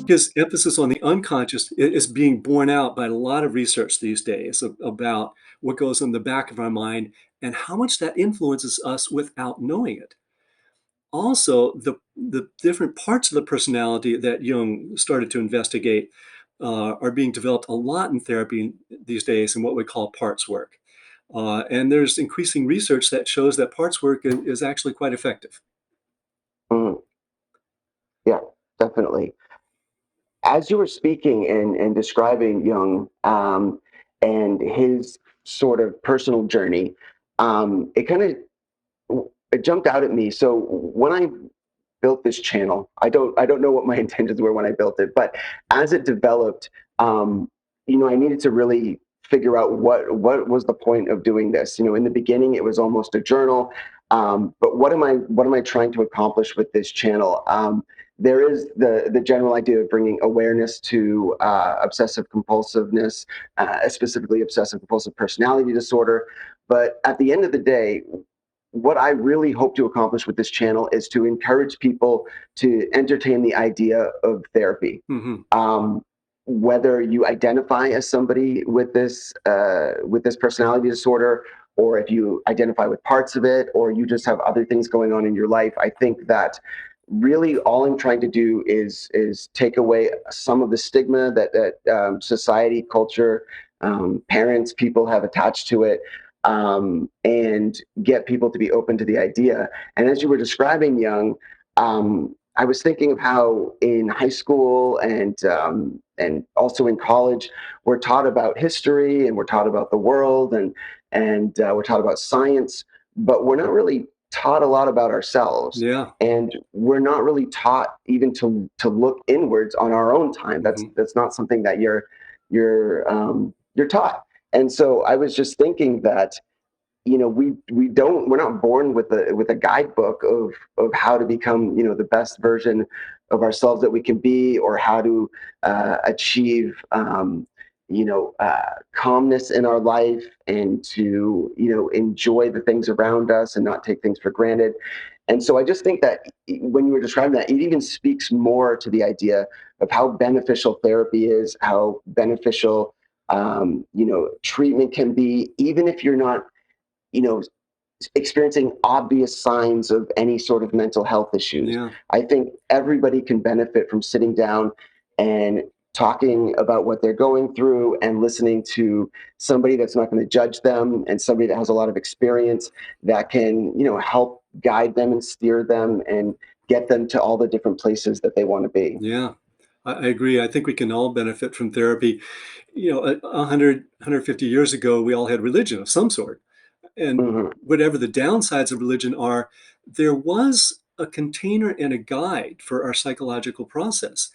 his emphasis on the unconscious is being borne out by a lot of research these days about what goes in the back of our mind and how much that influences us without knowing it. Also, the different parts of the personality that Jung started to investigate are being developed a lot in therapy these days in what we call parts work. And there's increasing research that shows that parts work is actually quite effective. Mhm. Yeah, definitely. As you were speaking and describing Jung and his sort of personal journey, it kind of it jumped out at me. So when I built this channel, I don't know what my intentions were when I built it, but as it developed, um, I needed to really figure out what was the point of doing this. In the beginning, it was almost a journal, but what am I trying to accomplish with this channel? There is the general idea of bringing awareness to obsessive compulsiveness, specifically obsessive compulsive personality disorder. But at the end of the day, what I really hope to accomplish with this channel is to encourage people to entertain the idea of therapy. Hmm. Um, Whether you identify as somebody with this personality disorder, or if you identify with parts of it, or you just have other things going on in your life, I think that really all I'm trying to do is take away some of the stigma that society, culture, parents, people have attached to it, and get people to be open to the idea. And as you were describing Jung, I was thinking of how in high school and also in college, we're taught about history and we're taught about the world and we're taught about science, but we're not really taught a lot about ourselves, Yeah. and we're not really taught even to look inwards on our own time. That's Hmm. that's not something that you're taught. And so I was just thinking that we're not born with a guidebook of how to become the best version of ourselves that we can be, or how to achieve calmness in our life, and to enjoy the things around us and not take things for granted. And so I just think that when you were describing that, it even speaks more to the idea of how beneficial therapy is, how beneficial treatment can be, even if you're not you know, experiencing obvious signs of any sort of mental health issues. Yeah. I think everybody can benefit from sitting down and talking about what they're going through and listening to somebody that's not going to judge them, and somebody that has a lot of experience that can, help guide them and steer them and get them to all the different places that they want to be. Yeah. I agree. I think we can all benefit from therapy. 150 years ago, we all had religion of some sort. And Hmm. whatever the downsides of religion are, there was a container and a guide for our psychological process.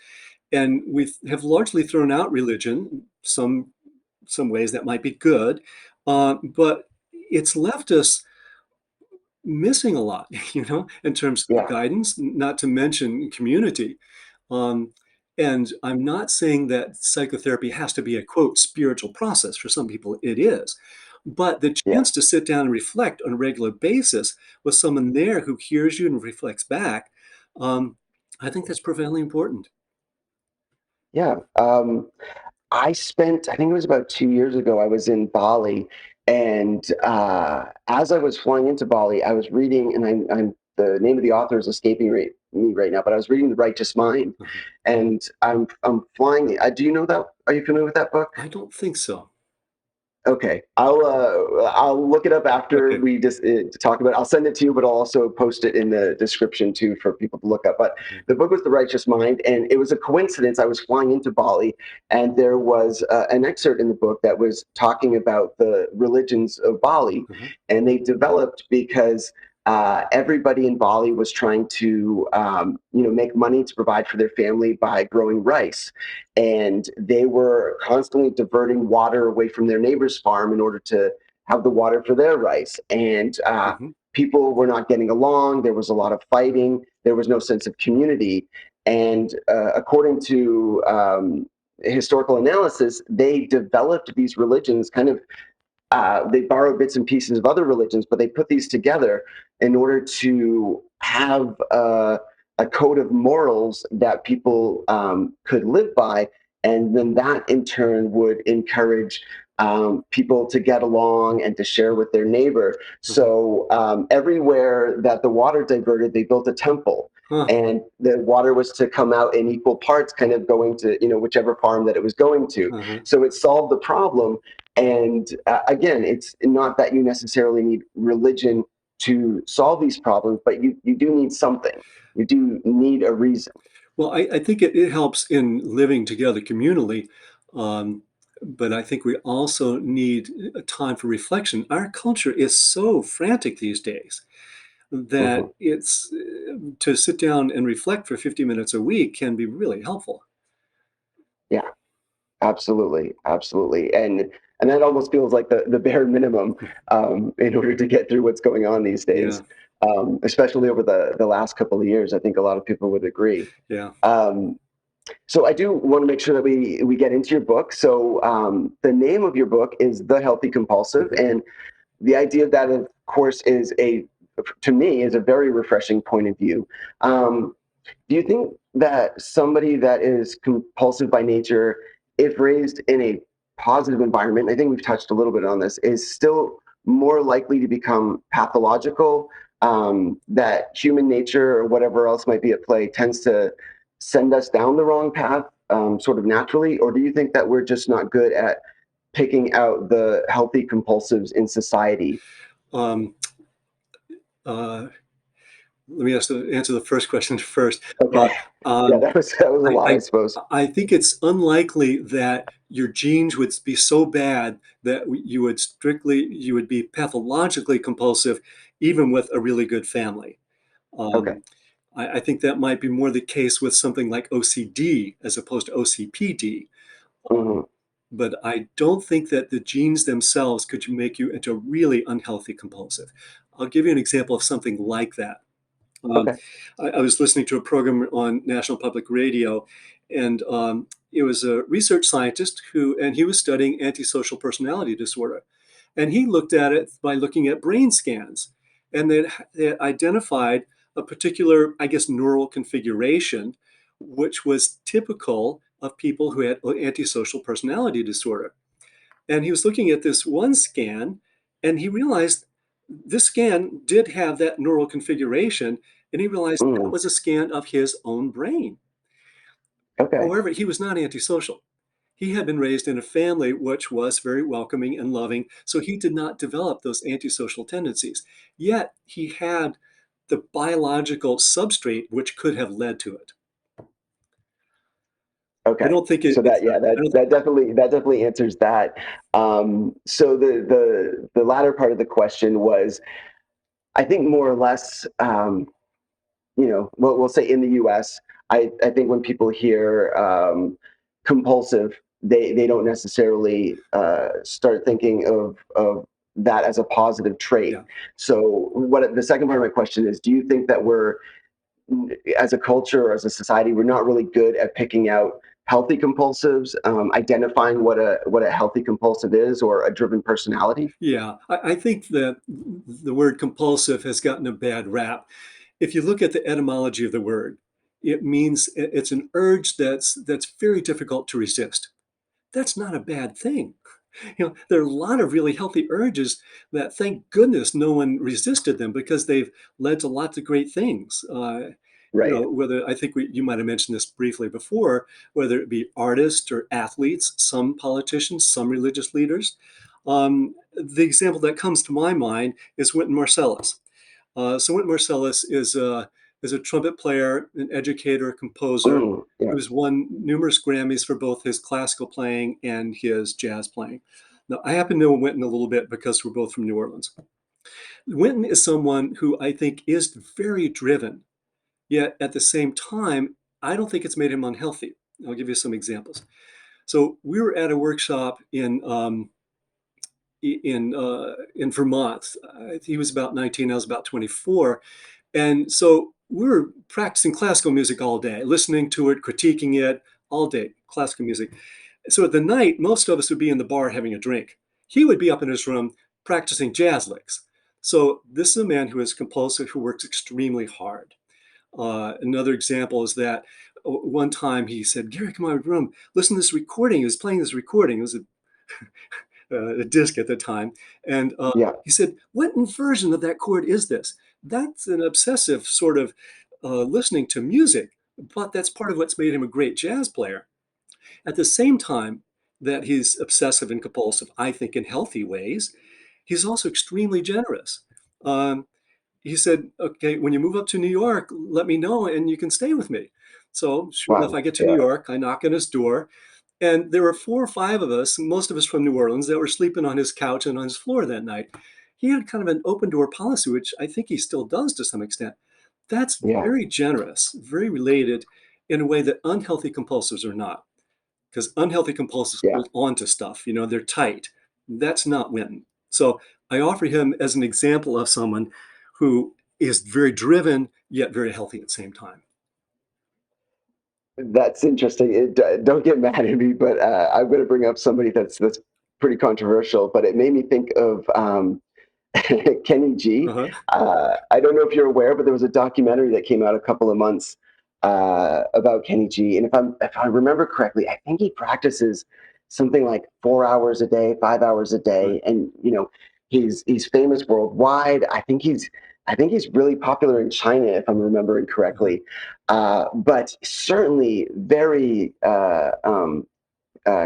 And we have largely thrown out religion, some ways that might be good, but it's left us missing a lot, in terms of Yeah. guidance, not to mention community. Um, and I'm not saying that psychotherapy has to be a quote spiritual process. For some people, it is. But the Yeah. chance to sit down and reflect on a regular basis with someone there who hears you and reflects back, um, I think that's profoundly important. Yeah. I think it was about 2 years ago, I was in Bali. And as I was flying into Bali, I was reading, and I'm the name of the author is escaping me right now, but I was reading The Righteous Mind. Mhm. And I'm flying. Do you know that? Are you familiar with that book? I don't think so. Okay, I'll look it up after Okay. we just talk about it. I'll send it to you, but I'll also post it in the description too for people to look up. But the book was The Righteous Mind, and it was a coincidence. I was flying into Bali, and there was an excerpt in the book that was talking about the religions of Bali, Mhm. and they developed because everybody in Bali was trying to make money to provide for their family by growing rice, and they were constantly diverting water away from their neighbor's farm in order to have the water for their rice. And Mhm. people were not getting along. There was a lot of fighting. There was no sense of community. And according to historical analysis, they developed these religions kind of. They borrowed bits and pieces of other religions, but they put these together in order to have a code of morals that people could live by, and then that in turn would encourage people to get along and to share with their neighbor. Uh-huh. So everywhere that the water diverted, they built a temple, Huh. and the water was to come out in equal parts, kind of going to whichever farm that it was going to. Uh-huh. So it solved the problem. And again, it's not that you necessarily need religion to solve these problems, but you do need something. You do need a reason. Well, I think it helps in living together communally, um, but I think we also need a time for reflection. Our culture is so frantic these days that Hmm. it's to sit down and reflect for 50 minutes a week can be really helpful. Yeah, absolutely, absolutely, and that almost feels like the bare minimum in order to get through what's going on these Yeah, days, especially over the last couple of years. I think a lot of people would agree. yeah. Um, so I do want to make sure that we get into your book. So the name of your book is The Healthy Compulsive, Mhm. and the idea of that, of course, is to me, is a very refreshing point of view. Um, do you think that somebody that is compulsive by nature, if raised in a positive environment, I think we've touched a little bit on this, is still more likely to become pathological? That human nature or whatever else might be at play tends to send us down the wrong path, sort of naturally? Or do you think that we're just not good at picking out the healthy compulsives in society? Um, uh, Let me answer the first question first. Uh, Okay. Yeah, um, that was a I, lot, I I suppose. I think it's unlikely that your genes would be so bad that you would be pathologically compulsive, even with a really good family. Okay. Um, I think that might be more the case with something like OCD as opposed to OCPD. Hmm. But I don't think that the genes themselves could make you into a really unhealthy compulsive. I'll give you an example of something like that. Um, Okay. I was listening to a program on National Public Radio, and it was a research scientist and he was studying antisocial personality disorder. And he looked at it by looking at brain scans. And they had identified a particular, I guess, neural configuration, which was typical of people who had antisocial personality disorder. And he was looking at this one scan, and he realized this scan did have that neural configuration, and he realized that Mm. was a scan of his own brain. Okay. However, he was not antisocial. He had been raised in a family which was very welcoming and loving, so he did not develop those antisocial tendencies. Yet he had the biological substrate which could have led to it. I Okay. don't think So that, yeah, I don't that definitely answers that. So the latter part of the question was, I think more or less, we'll say in the U.S., I think when people hear compulsive, they don't necessarily start thinking of that as a positive trait. yeah. So what the second part of my question is, do you think that we're, as a culture or as a society, we're not really good at picking out healthy compulsives, identifying what a healthy compulsive is, or a driven personality? Yeah, I think that the word compulsive has gotten a bad rap. If you look at the etymology of the word, it means it's an urge that's very difficult to resist. That's not a bad thing. There are a lot of really healthy urges that, thank goodness, no one resisted them because they've led to lots of great things. Right. Whether I think you might have mentioned this briefly before, whether it be artists or athletes, some politicians, some religious leaders. The example that comes to my mind is Wynton Marsalis. So Wynton Marsalis is a trumpet player, an educator, composer Yeah. who's won numerous Grammys for both his classical playing and his jazz playing. Now, I happen to know Wynton a little bit because we're both from New Orleans. Wynton is someone who I think is very driven, yet at the same time, I don't think it's made him unhealthy. I'll give you some examples. So we were at a workshop in Vermont. He was about 19, I was about 24, and so we were practicing classical music all day, listening to it, critiquing it all day, classical music. So at the night, most of us would be in the bar having a drink. He would be up in his room practicing jazz licks. So this is a man who is compulsive, who works extremely hard. Another example is that one time he said, Gary, come on my room, listen to this recording. He was playing this recording. It was a disc at the time. And Yeah. he said, what inversion of that chord is this? That's an obsessive sort of listening to music, but that's part of what's made him a great jazz player. At the same time that he's obsessive and compulsive, I think in healthy ways, he's also extremely generous. Um, he said, okay, when you move up to New York, let me know and you can stay with me. So sure enough, Wow. I get to New Yeah. York, I knock on his door, and there were 4 or 5 of us, most of us from New Orleans, that were sleeping on his couch and on his floor that night. He had kind of an open door policy, which I think he still does to some extent. That's Yeah. very generous, very related in a way that unhealthy compulsives are not. Because unhealthy compulsives Yeah. hold on to stuff, they're tight. That's not Winton. So I offer him as an example of someone who is very driven, yet very healthy at the same time. That's interesting. Don't get mad at me, but I'm going to bring up somebody that's pretty controversial. But it made me think of Kenny G. Uh-huh. I don't know if you're aware, but there was a documentary that came out a couple of months about Kenny G. And if I remember correctly, I think he practices something like 4 hours a day, 5 hours a Right. day, and he's famous worldwide. I think he's really popular in China, if I'm remembering Uh-huh. correctly. But certainly very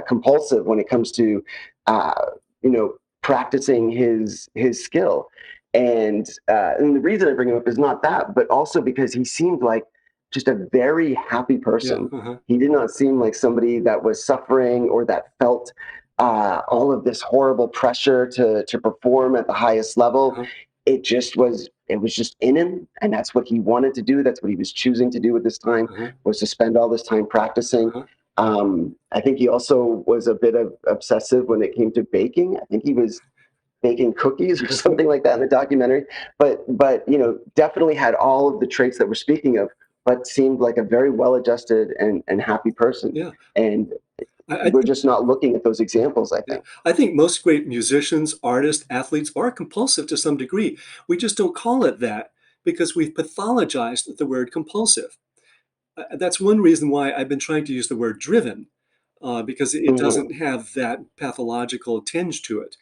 compulsive when it comes to uh, practicing his skill. And the reason I bring him up is not that, but also because he seemed like just a very happy Yeah. person. Uh-huh. He did not seem like somebody that was suffering or that felt all of this horrible pressure to perform at the highest level. Uh-huh. It was just in him, and that's what he wanted to do. That's what he was choosing to do at this time, Uh-huh. was to spend all this time practicing. Uh-huh. I think he also was a bit of obsessive when it came to baking. I think he was baking cookies or something like that in the documentary. But definitely had all of the traits that we're speaking of, but seemed like a very well-adjusted and happy person. Yeah. And I we're think just not looking at those examples, I Yeah, think. I think most great musicians, artists, athletes are compulsive to some degree. We just don't call it that because we've pathologized the word compulsive. That's one reason why I've been trying to use the word driven, because it Hmm. doesn't have that pathological tinge to it.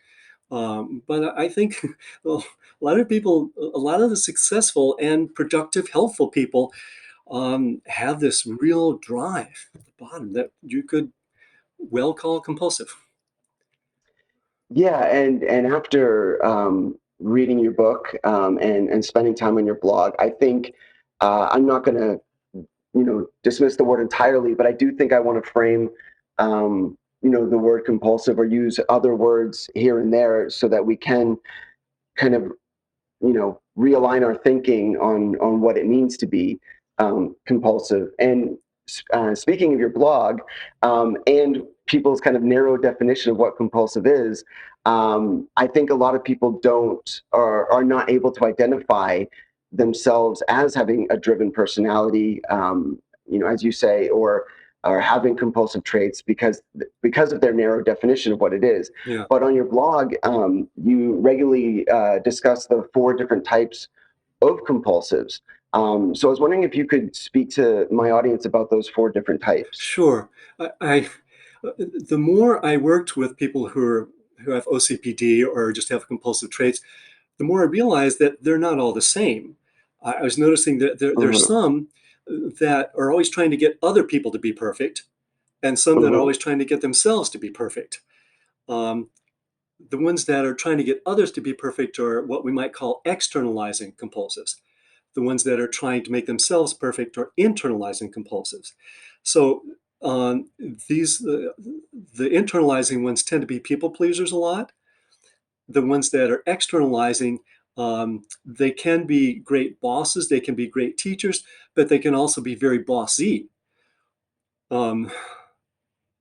But I think well, a lot of people, a lot of the successful and productive, helpful people have this real drive at the bottom that you could well call compulsive. Yeah, and after reading your book and spending time on your blog, I think I'm not going to dismiss the word entirely, but I do think I want to frame the word compulsive or use other words here and there so that we can kind of realign our thinking on what it means to be compulsive. And speaking of your blog and people's kind of narrow definition of what compulsive is, I think a lot of people don't are not able to identify themselves as having a driven personality, as you say, or having compulsive traits because of their narrow definition of what it is. Yeah. But on your blog, you regularly discuss the 4 different types of compulsives. So I was wondering if you could speak to my audience about those 4 different types. Sure. I the more I worked with people who have OCPD or just have compulsive traits, the more I realized that they're not all the same. I was noticing that there's Hmm. some that are always trying to get other people to be perfect, and some that are Hmm. always trying to get themselves to be perfect. Um, the ones that are trying to get others to be perfect are what we might call externalizing compulsives. The ones that are trying to make themselves perfect are internalizing compulsives. So these the internalizing ones tend to be people pleasers a lot. The ones that are externalizing, they can be great bosses, they can be great teachers, but they can also be very bossy. Um,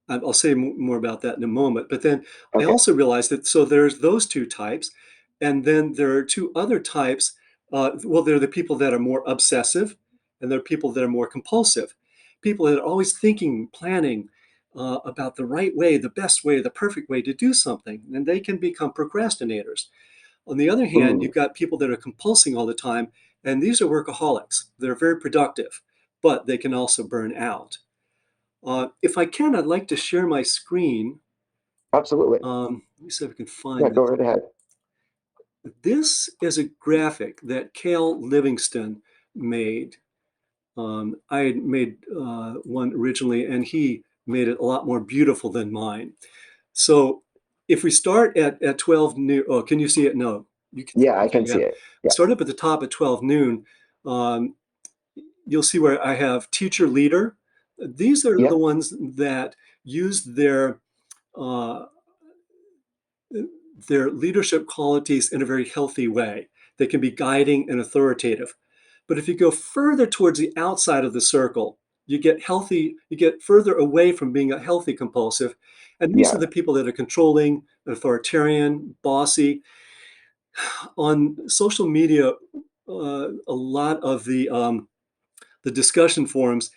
I'll say more about that in a moment. But then I Okay. also realized that so there's those 2 types, and then there are 2 other types. Well, they're the people that are more obsessive, and there are people that are more compulsive. People that are always thinking, planning about the right way, the best way, the perfect way to do something, and they can become procrastinators. On the other hand, Mm. you've got people that are compulsing all the time, And these are workaholics. They're very productive, but they can also burn out. If I can, I'd like to share my screen. Absolutely. Let me see if I can Yeah, find go this. right ahead. This is a graphic that Cale Livingston made. I had made one originally, and he made it a lot more beautiful than mine. So if we start at 12 noon, oh, can you see it? No, you can see Yeah, I it. can Yeah. see it. Yeah. Start up at the top at 12 noon. Um, you'll see where I have teacher leader. These are the Yep. ones that use uh, their leadership qualities in a very healthy way. They can be guiding and authoritative. But if you go further towards the outside of the circle, you get further away from being a healthy compulsive. And these are Yeah. the people that are controlling, authoritarian, bossy. On social media, a lot of the discussion forums,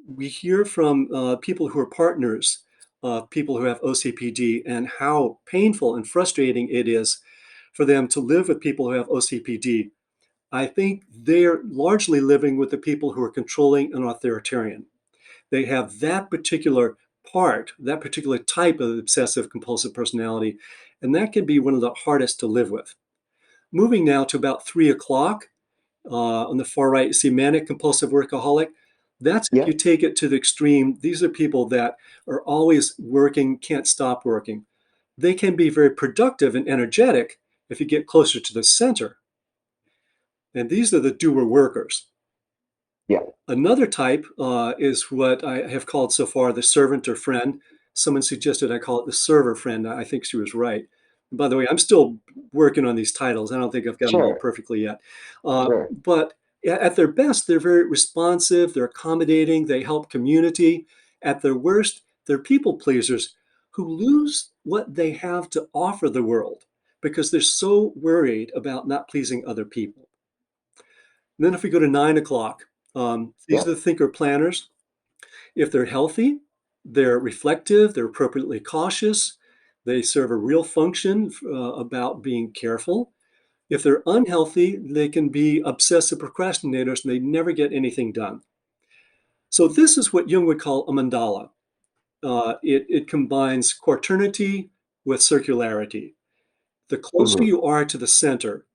we hear from people who are partners, people who have OCPD, and how painful and frustrating it is for them to live with people who have OCPD. I think they're largely living with the people who are controlling and authoritarian. They have that particular part, that particular type of obsessive compulsive personality, and that can be one of the hardest to live with. Moving now to about 3 o'clock, on the far right, you see manic compulsive workaholic. That's if Yeah. you take it to the extreme. These are people that are always working, can't stop working. They can be very productive and energetic if you get closer to the center. And these are the doer workers. Yeah. Another type is what I have called so far the servant or friend. Someone suggested I call it the server friend. I think she was right. And by the way, I'm still working on these titles. I don't think I've got them all Sure. perfectly yet. Sure. But at their best, they're very responsive, they're accommodating, they help community. At their worst, they're people pleasers who lose what they have to offer the world because they're so worried about not pleasing other people. And then if we go to 9 o'clock, these Yeah. are the thinker planners. If they're healthy, they're reflective, they're appropriately cautious, they serve a real function about being careful. If they're unhealthy, they can be obsessive procrastinators and they never get anything done. So, this is what Jung would call a mandala. It combines quaternity with circularity. The closer Hmm. you are to the center,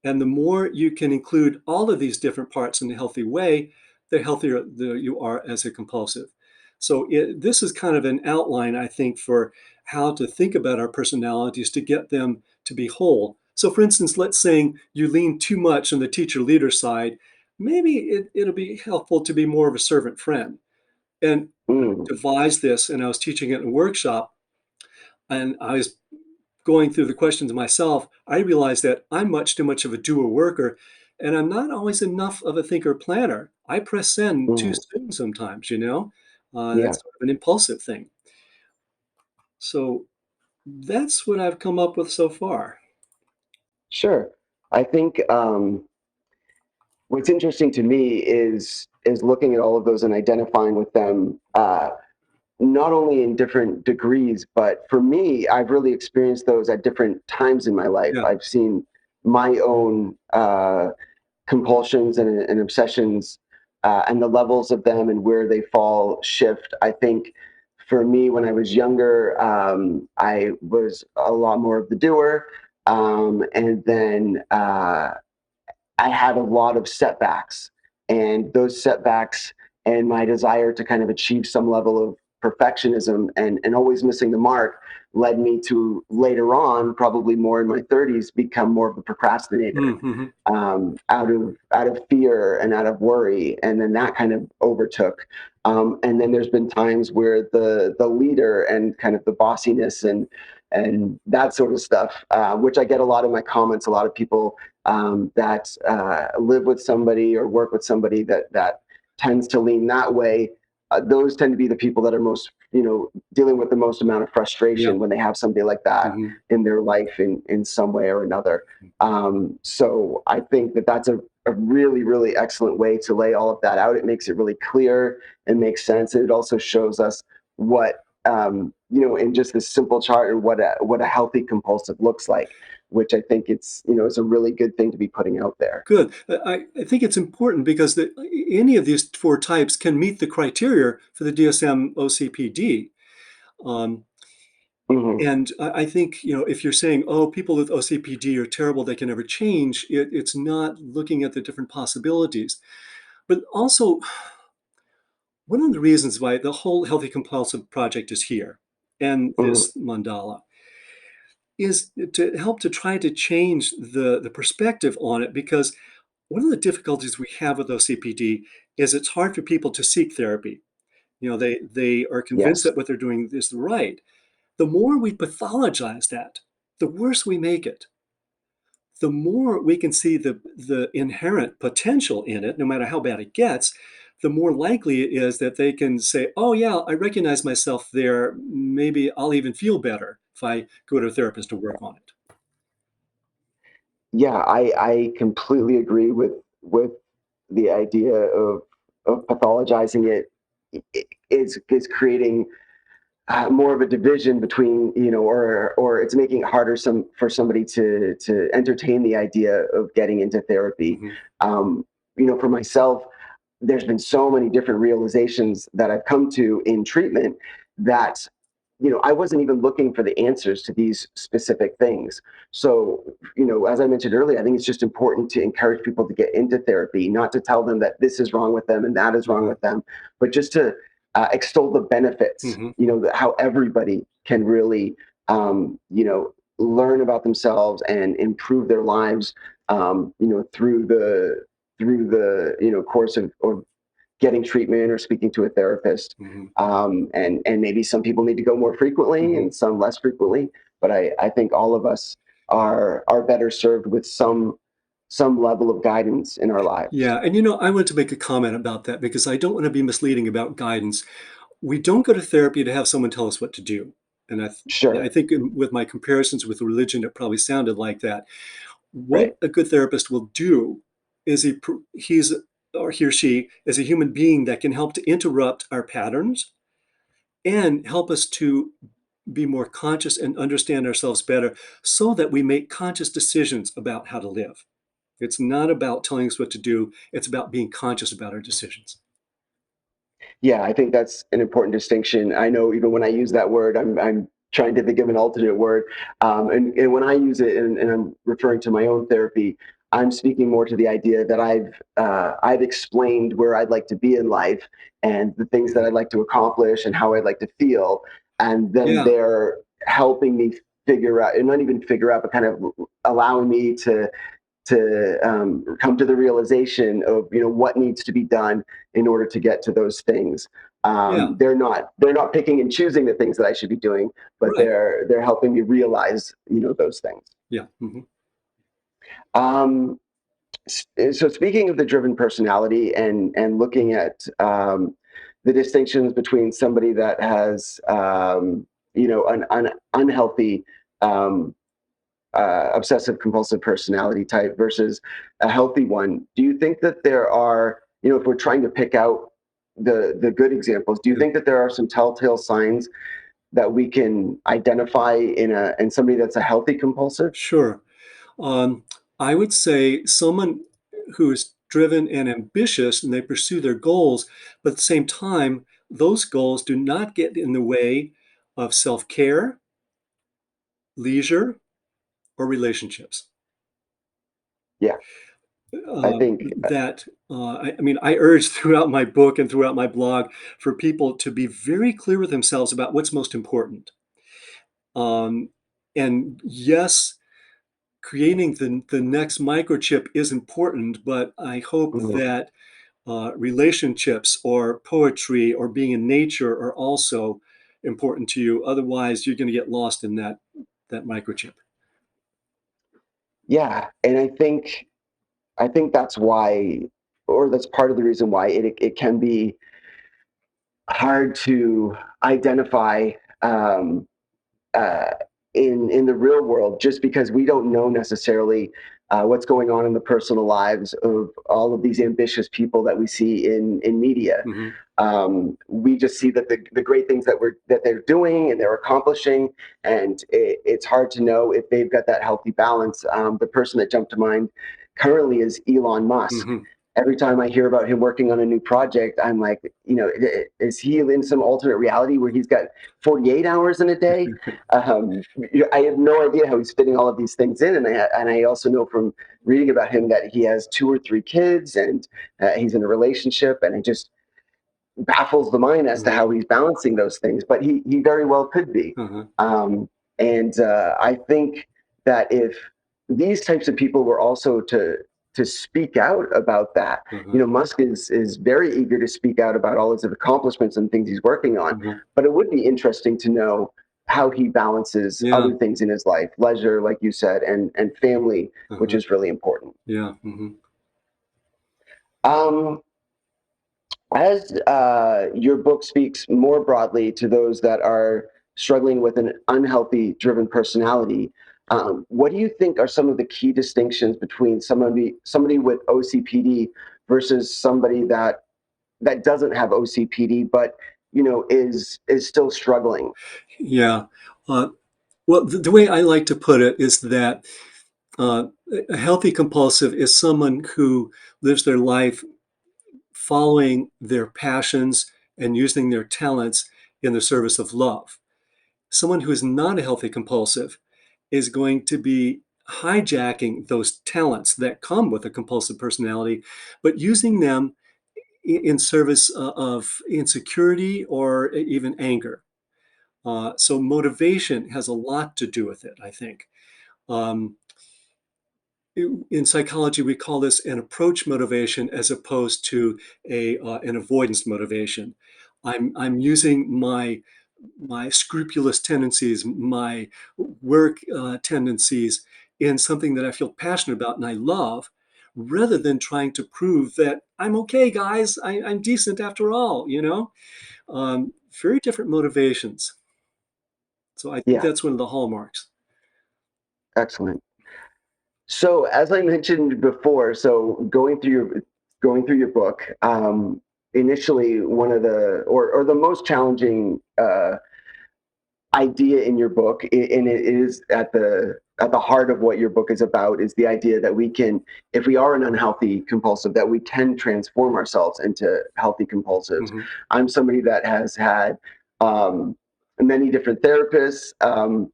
and the more you can include all of these different parts in a healthy way, the healthier you are as a compulsive. So this is kind of an outline, I think, for how to think about our personalities to get them to be whole. So for instance, let's say you lean too much on the teacher leader side, maybe it'll be helpful to be more of a servant friend. And Mm. devised this, and I was teaching it in a workshop, and I was going through the questions myself, I realized that I'm much too much of a doer worker and I'm not always enough of a thinker planner. I press send too Mm. soon sometimes, you know? Yeah. That's sort of an impulsive thing. So that's what I've come up with so far. Sure. I think what's interesting to me is looking at all of those and identifying with them, not only in different degrees, but for me, I've really experienced those at different times in my life. Yeah. I've seen my own compulsions and obsessions, and the levels of them and where they fall shift. I think for me, when I was younger, I was a lot more of the doer. And then I had a lot of setbacks, and those setbacks and my desire to kind of achieve some level of perfectionism and always missing the mark led me to later on, probably more in my 30s, become more of a procrastinator, Mm-hmm. out of fear and out of worry, and then that kind of overtook. And then there's been times where the leader and kind of the bossiness and that sort of stuff, which I get a lot in my comments. A lot of people that live with somebody or work with somebody that tends to lean that way. Those tend to be the people that are most, dealing with the most amount of Yeah. frustration when they have somebody like that Mm-hmm. in their life in some way or another. So I think that that's a really, really excellent way to lay all of that out. It makes it really clear. It makes sense. And it also shows us what in just this simple chart, and what a healthy compulsive looks like, which I think it's a really good thing to be putting out there. Good. I think it's important because any of these four types can meet the criteria for the DSM OCPD. Um, Hmm. and I think, if you're saying, oh, people with OCPD are terrible, they can never change, it's not looking at the different possibilities. But also, one of the reasons why the whole Healthy Compulsive project is here and Hmm. this mandala is to help to try to change the perspective on it, because one of the difficulties we have with OCPD is it's hard for people to seek therapy. They are convinced Yes. that what they're doing is right. The more we pathologize that, the worse we make it. The more we can see the inherent potential in it, no matter how bad it gets, the more likely it is that they can say, oh, yeah, I recognize myself there. Maybe I'll even feel better if I go to a therapist to work on it. Yeah, I completely agree with the idea of pathologizing it is creating more of a division between, or it's making it harder for somebody to entertain the idea of getting into therapy. Mhm. For myself, there's been so many different realizations that I've come to in treatment that I wasn't even looking for the answers to these specific things. So, as I mentioned earlier, I think it's just important to encourage people to get into therapy, not to tell them that this is wrong with them and that is wrong Mhm. with them, but just to extol the benefits, Mhm. how everybody can really, learn about themselves and improve their lives, through the course of getting treatment or speaking to a therapist. Mhm. And maybe some people need to go more frequently Mhm. and some less frequently. But I think all of us are better served with some level of guidance in our lives. Yeah, and I want to make a comment about that because I don't want to be misleading about guidance. We don't go to therapy to have someone tell us what to do. And I Sure. think with my comparisons with religion, it probably sounded like that. What Right. a good therapist will do is he's or he or she is a human being that can help to interrupt our patterns and help us to be more conscious and understand ourselves better so that we make conscious decisions about how to live. It's not about telling us what to do, it's about being conscious about our decisions. Yeah, I think that's an important distinction. I know even when I use that word, I'm trying to think of an alternate word. And when I use it, and I'm referring to my own therapy, I'm speaking more to the idea that I've explained where I'd like to be in life and the things that Mhm. I'd like to accomplish and how I'd like to feel, and then Yeah. they're helping me figure out, and not even figure out, but kind of allowing me to come to the realization of what needs to be done in order to get to those things. Yeah. They're not picking and choosing the things that I should be doing, but Right. they're helping me realize those things. Yeah. Mhm. Um, so speaking of the driven personality and looking at the distinctions between somebody that has an unhealthy obsessive compulsive personality type versus a healthy one, do you think that there are, if we're trying to pick out the good examples, do you Yeah. think that there are some telltale signs that we can identify in somebody that's a healthy compulsive? Sure. Um, I would say someone who is driven and ambitious and they pursue their goals, but at the same time, those goals do not get in the way of self care, leisure, or relationships. Yeah, I think. I urge throughout my book and throughout my blog for people to be very clear with themselves about what's most important. Um, and yes, creating the next microchip is important, but I hope Mhm. that relationships or poetry or being in nature are also important to you. Otherwise, you're going to get lost in that microchip. Yeah, and I think that's why, or that's part of the reason why it can be hard to identify um, uh, in the real world, just because we don't know necessarily what's going on in the personal lives of all of these ambitious people that we see in media. Mm-hmm. We just see that the great things that they're doing and they're accomplishing, and it's hard to know if they've got that healthy balance. The person that jumped to mind currently is Elon Musk. Mm-hmm. Every time I hear about him working on a new project, I'm like, is he in some alternate reality where he's got 48 hours in a day? I have no idea how he's fitting all of these things in, and I also know from reading about him that he has 2 or 3 kids, and he's in a relationship, and it just baffles the mind as to Mm-hmm. how he's balancing those things. But he very well could be, Uh-huh. um, and I think that if these types of people were also to speak out about that. Uh-huh. You know, Musk is very eager to speak out about all his accomplishments and things he's working on. Uh-huh. But it would be interesting to know how he balances Yeah. other things in his life, leisure, like you said, and family, which Uh-huh. is really important. Yeah. Mm-hmm. Um, as your book speaks more broadly to those that are struggling with an unhealthy driven personality, what do you think are some of the key distinctions between somebody with OCPD versus somebody that doesn't have OCPD, but is still struggling? Yeah. Uh, well, the way I like to put it is that uh, a healthy compulsive is someone who lives their life following their passions and using their talents in the service of love. Someone who is not a healthy compulsive is going to be hijacking those talents that come with a compulsive personality, but using them in service of insecurity or even anger. So motivation has a lot to do with it, I think. Um, in psychology, we call this an approach motivation as opposed to an avoidance motivation. I'm using my scrupulous tendencies, my work tendencies in something that I feel passionate about and I love, rather than trying to prove that I'm okay, guys. I'm decent after all. Very different motivations. So I think Yeah, that's one of the hallmarks. excellent. So as I mentioned before, so going through your book, initially one of the or the most challenging idea in your book, and it is at the heart of what your book is about, is the idea that we can, if we are an unhealthy compulsive, that we can transform ourselves into healthy compulsives. Mm-hmm. I'm somebody that has had many different therapists.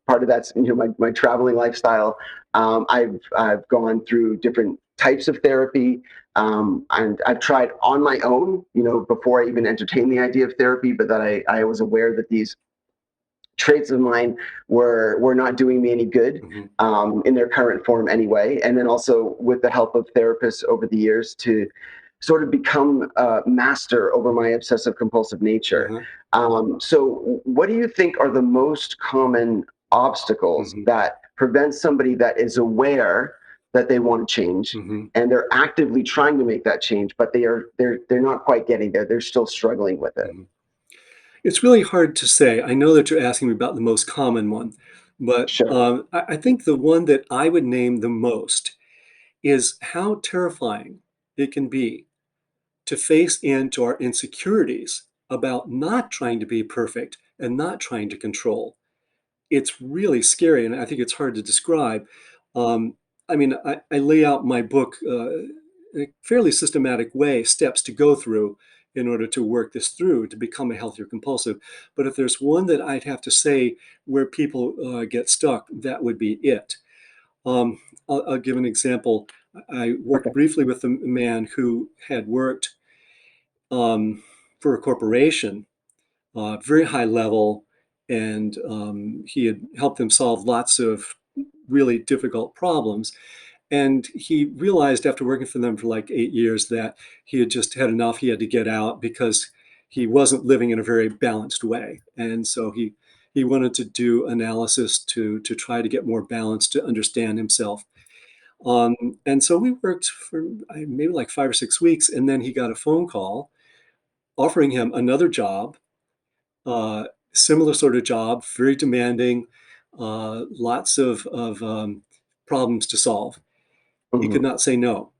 Part of that's my traveling lifestyle. I've gone through different types of therapy, and I've tried on my own, before I even entertained the idea of therapy, but that I was aware that these traits of mine were not doing me any good, Mm-hmm. in their current form anyway. And then also with the help of therapists over the years to sort of become a master over my obsessive compulsive nature. Uh-huh. So what do you think are the most common obstacles Mm-hmm. that prevent somebody that is aware that they want to change, Mm-hmm. and they're actively trying to make that change, but they're not quite getting there, they're still struggling with it? Mm-hmm. It's really hard to say. I know that you're asking me about the most common one, but Sure. I think the one that I would name the most is how terrifying it can be to face into our insecurities about not trying to be perfect and not trying to control. It's really scary, and I think it's hard to describe. Um, I lay out my book in a fairly systematic way, steps to go through in order to work this through to become a healthier compulsive. But if there's one that I'd have to say where people get stuck, that would be it. Um, I'll give an example. I worked Okay. briefly with a man who had worked for a corporation, very high level, and he had helped them solve lots of really difficult problems. And he realized after working for them for like 8 years that he had just had enough. He had to get out because he wasn't living in a very balanced way. And so he wanted to do analysis to try to get more balance to understand himself. Um, and so we worked for maybe like 5 or 6 weeks, and then he got a phone call offering him another job, uh, similar sort of job, very demanding, lots of problems to solve. He could Mhm. not say no.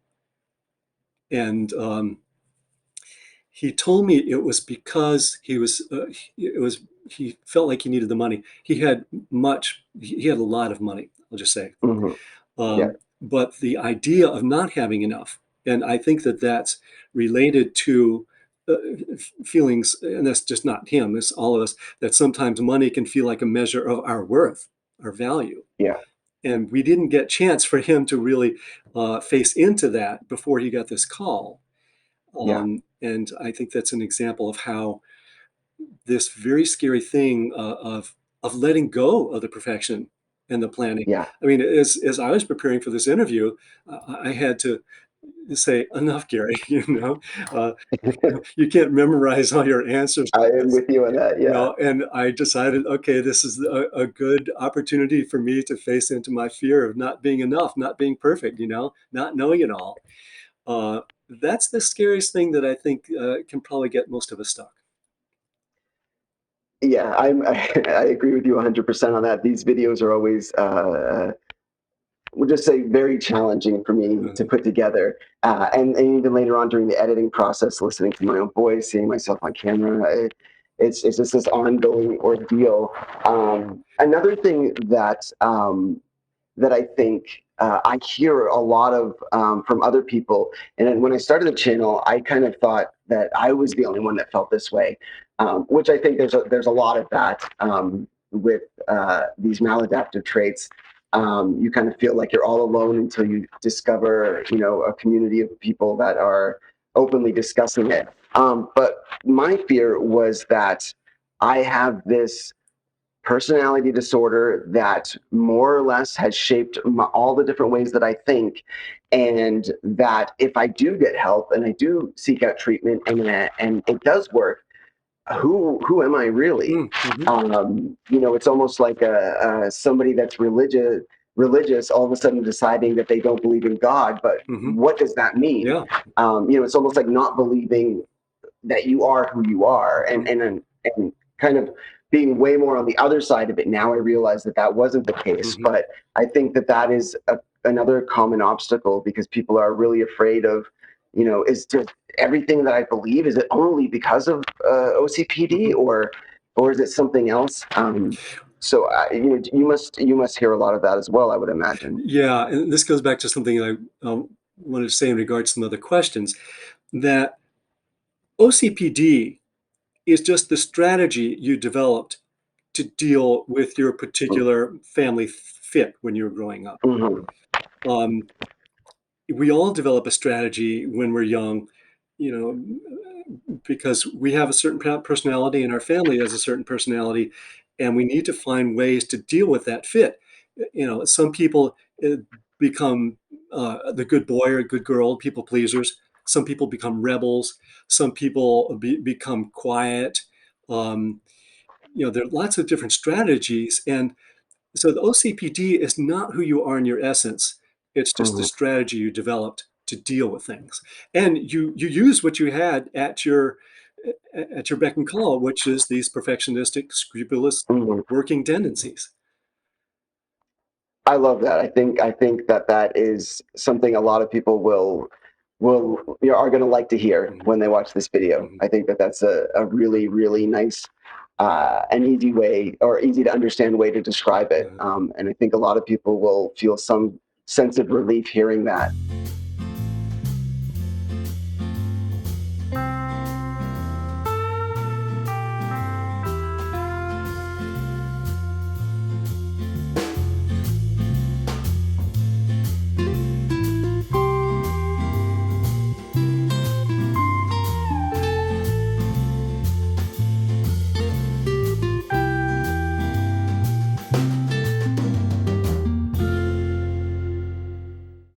And he told me it was because he felt like he needed the money. He had a lot of money, I'll just say. Mhm. Yeah. But the idea of not having enough, and I think that that's related to uh, feelings, and that's just not him, it's all of us, that sometimes money can feel like a measure of our worth, our value. Yeah. And we didn't get chance for him to really face into that before he got this call. Yeah. And I think that's an example of how this very scary thing of letting go of the perfection and the planning. Yeah. I mean, as I was preparing for this interview, I had to say, enough, Gary. Uh, you can't memorize all your answers I to am this. with you on that. Yeah. And I decided, okay, this is a good opportunity for me to face into my fear of not being enough, not being perfect, not knowing it all. Uh, that's the scariest thing that I think can probably get most of us stuck. Yeah. I agree with you 100% on that. These videos are always, we'll just say, very challenging for me to Uh, put together. And even later on during the editing process, listening to my own voice, seeing myself on camera, it's just this ongoing ordeal. Another thing that I think I hear a lot of from other people. And then when I started the channel, I kind of thought that I was the only one that felt this way, which I think there's a lot of that with these maladaptive traits. You kind of feel like you're all alone until you discover, a community of people that are openly discussing it. But my fear was that I have this personality disorder that more or less has shaped all the different ways that I think, and that if I do get help and I do seek out treatment and it does work, who am I really? mm-hmm, It's almost like somebody that's religious all of a sudden deciding that they don't believe in God, but mm-hmm, what does that mean? yeah. It's almost like not believing that you are who you are, and Mm-hmm, and kind of being way more on the other side of it now. I realize that that wasn't the case, mm-hmm, but I think that that is another common obstacle, because people are really afraid of, is just everything that I believe, is it only because of OCPD, mm-hmm. or is it something else? So you must hear a lot of that as well, I would imagine. Yeah, and this goes back to something I wanted to say in regards to some other questions, that OCPD is just the strategy you developed to deal with your particular family fit when you were growing up. Mm-hmm. Um, we all develop a strategy when we're young, you because we have a certain personality and our family has a certain personality, and we need to find ways to deal with that fit. Some people become the good boy or good girl, people pleasers. Some people become rebels. Some people become quiet. Um, there are lots of different strategies, and so the OCPD is not who you are in your essence. It's just the Mm-hmm. strategy you developed to deal with things. And you use what you had at your beck and call, which is these perfectionistic, scrupulous Mm-hmm. working tendencies. I love that. I think that that is something a lot of people are going to like to hear Mhm, when they watch this video. mhm, I think that that's a really really nice and easy way, or easy to understand way, to describe it. uh, And I think a lot of people will feel some sense of relief hearing that.